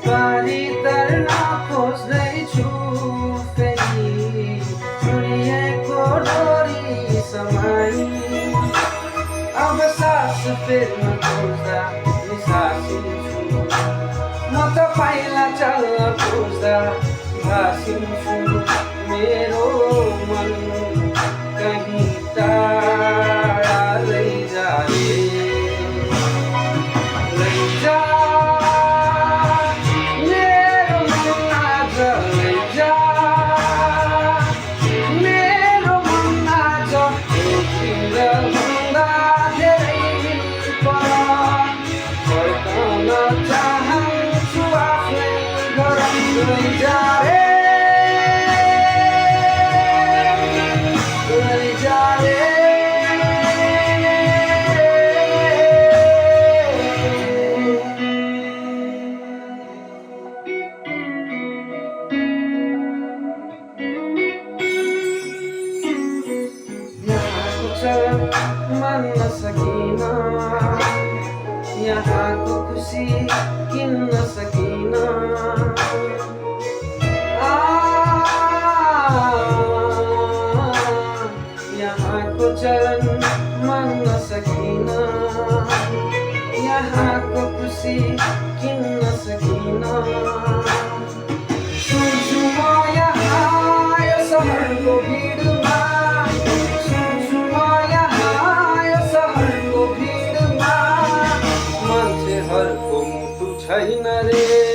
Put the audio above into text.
पारी तर्न खोज्दैछु फेरि चुडिएको डोरी समाई अब सास फेर्न खोज्दा निसासिन्छु म तपाईँलाई चाल्न खोज्दा भासिन्छु मेरो मन कहीँ टाढा लैजा रे लैजा मेरो मन आज लैजा मेरो मन आज एकतिर भन्दा धेरै पर फर्कन चाहन्छु आफ्नै घर लैजा रे लैजा रे मान्न सकिन यहाँको खुसी किन्न सकिन यहाँको चलन मान्न सकिन यहाँको खुसी किन्न सकिन सुन्छु म यहाँ यो सहरको भिडमा छैन रे